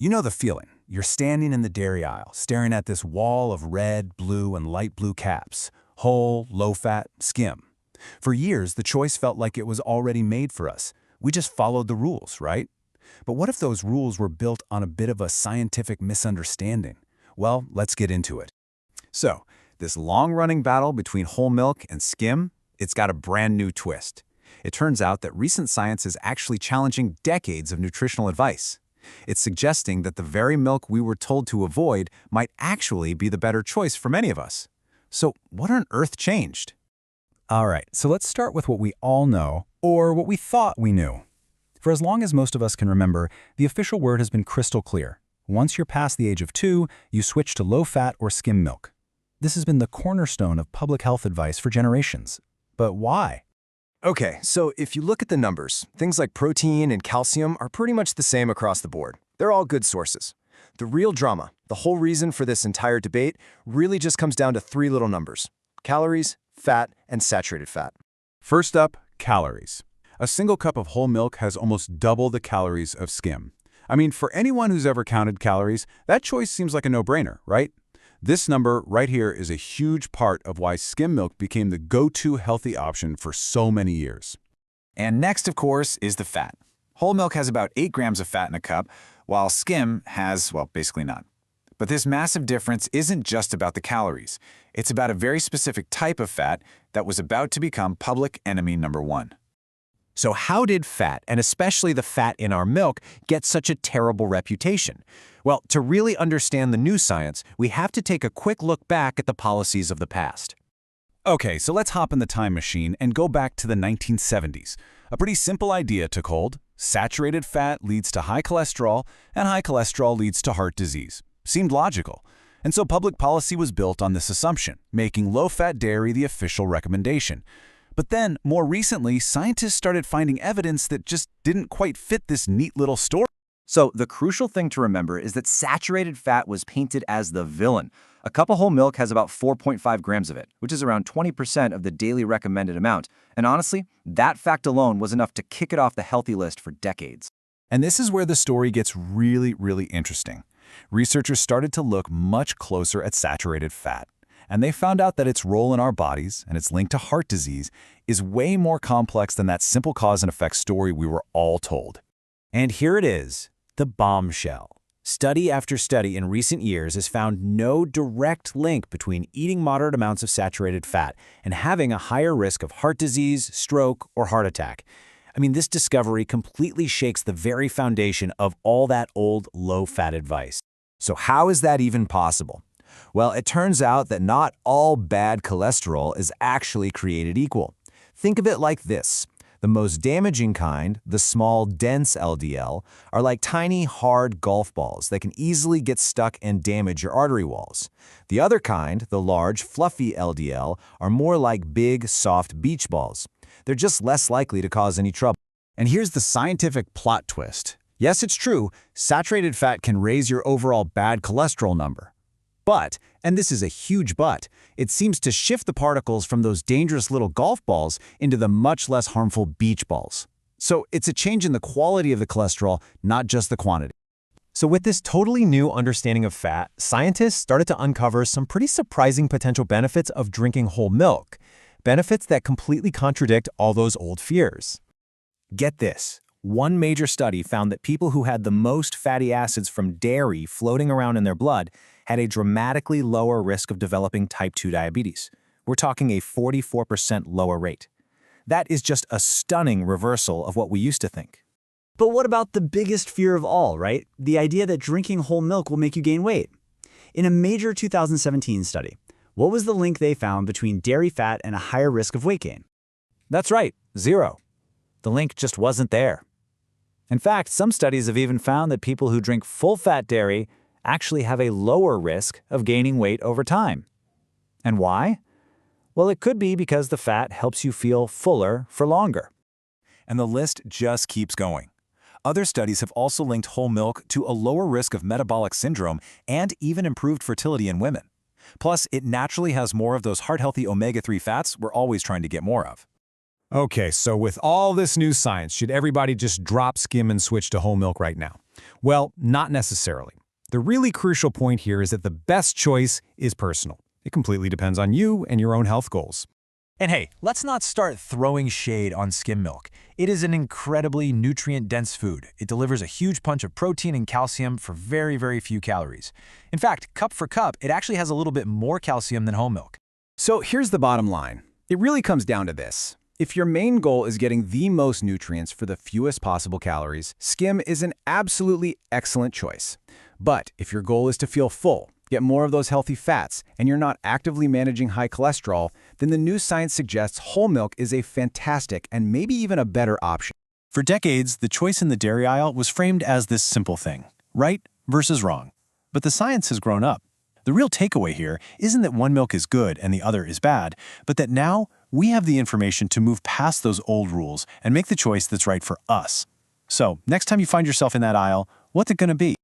You know the feeling. You're standing in the dairy aisle, staring at this wall of red, blue, and light blue caps. Whole, low-fat, skim. For years, the choice felt like it was already made for us. We just followed the rules, right? But what if those rules were built on a bit of a scientific misunderstanding? Well, let's get into it. So, this long-running battle between whole milk and skim, it's got a brand new twist. It turns out that recent science is actually challenging decades of nutritional advice. It's suggesting that the very milk we were told to avoid might actually be the better choice for many of us. So what on earth changed? All right, so let's start with what we all know, or what we thought we knew. For as long as most of us can remember, the official word has been crystal clear. Once you're past the age of 2, you switch to low-fat or skim milk. This has been the cornerstone of public health advice for generations. But why? Okay, so if you look at the numbers, things like protein and calcium are pretty much the same across the board. They're all good sources. The real drama, the whole reason for this entire debate, really just comes down to 3 little numbers: calories, fat, and saturated fat. First up, calories. A single cup of whole milk has almost double the calories of skim. I mean, for anyone who's ever counted calories, that choice seems like a no-brainer, right? This number right here is a huge part of why skim milk became the go-to healthy option for so many years. And next, of course, is the fat. Whole milk has about 8 grams of fat in a cup, while skim has, well, basically none. But this massive difference isn't just about the calories. It's about a very specific type of fat that was about to become public enemy number 1. So how did fat, and especially the fat in our milk, get such a terrible reputation? Well, to really understand the new science, we have to take a quick look back at the policies of the past. Okay, so let's hop in the time machine and go back to the 1970s. A pretty simple idea took hold. Saturated fat leads to high cholesterol, and high cholesterol leads to heart disease. Seemed logical. And so public policy was built on this assumption, making low-fat dairy the official recommendation. But then, more recently, scientists started finding evidence that just didn't quite fit this neat little story. So the crucial thing to remember is that saturated fat was painted as the villain. A cup of whole milk has about 4.5 grams of it, which is around 20% of the daily recommended amount. And honestly, that fact alone was enough to kick it off the healthy list for decades. And this is where the story gets really, really interesting. Researchers started to look much closer at saturated fat. And they found out that its role in our bodies and its link to heart disease is way more complex than that simple cause and effect story we were all told. And here it is, the bombshell. Study after study in recent years has found no direct link between eating moderate amounts of saturated fat and having a higher risk of heart disease, stroke, or heart attack. I mean, this discovery completely shakes the very foundation of all that old low-fat advice. So how is that even possible? Well, it turns out that not all bad cholesterol is actually created equal. Think of it like this. The most damaging kind, the small, dense LDL, are like tiny, hard golf balls that can easily get stuck and damage your artery walls. The other kind, the large, fluffy LDL, are more like big, soft beach balls. They're just less likely to cause any trouble. And here's the scientific plot twist. Yes, it's true, saturated fat can raise your overall bad cholesterol number. But, and this is a huge but, it seems to shift the particles from those dangerous little golf balls into the much less harmful beach balls. So it's a change in the quality of the cholesterol, not just the quantity. So with this totally new understanding of fat, scientists started to uncover some pretty surprising potential benefits of drinking whole milk. Benefits that completely contradict all those old fears. Get this. One major study found that people who had the most fatty acids from dairy floating around in their blood had a dramatically lower risk of developing type 2 diabetes. We're talking a 44% lower rate. That is just a stunning reversal of what we used to think. But what about the biggest fear of all, right? The idea that drinking whole milk will make you gain weight. In a major 2017 study, what was the link they found between dairy fat and a higher risk of weight gain? That's right, 0. The link just wasn't there. In fact, some studies have even found that people who drink full-fat dairy actually have a lower risk of gaining weight over time. And why? Well, it could be because the fat helps you feel fuller for longer. And the list just keeps going. Other studies have also linked whole milk to a lower risk of metabolic syndrome and even improved fertility in women. Plus, it naturally has more of those heart-healthy omega-3 fats we're always trying to get more of. Okay, so with all this new science, should everybody just drop skim and switch to whole milk right now? Well, not necessarily. The really crucial point here is that the best choice is personal. It completely depends on you and your own health goals. And hey, let's not start throwing shade on skim milk. It is an incredibly nutrient-dense food. It delivers a huge punch of protein and calcium for very, very few calories. In fact, cup for cup, it actually has a little bit more calcium than whole milk. So here's the bottom line. It really comes down to this. If your main goal is getting the most nutrients for the fewest possible calories, skim is an absolutely excellent choice. But if your goal is to feel full, get more of those healthy fats, and you're not actively managing high cholesterol, then the new science suggests whole milk is a fantastic and maybe even a better option. For decades, the choice in the dairy aisle was framed as this simple thing, right versus wrong. But the science has grown up. The real takeaway here isn't that one milk is good and the other is bad, but that now we have the information to move past those old rules and make the choice that's right for us. So, next time you find yourself in that aisle, what's it going to be?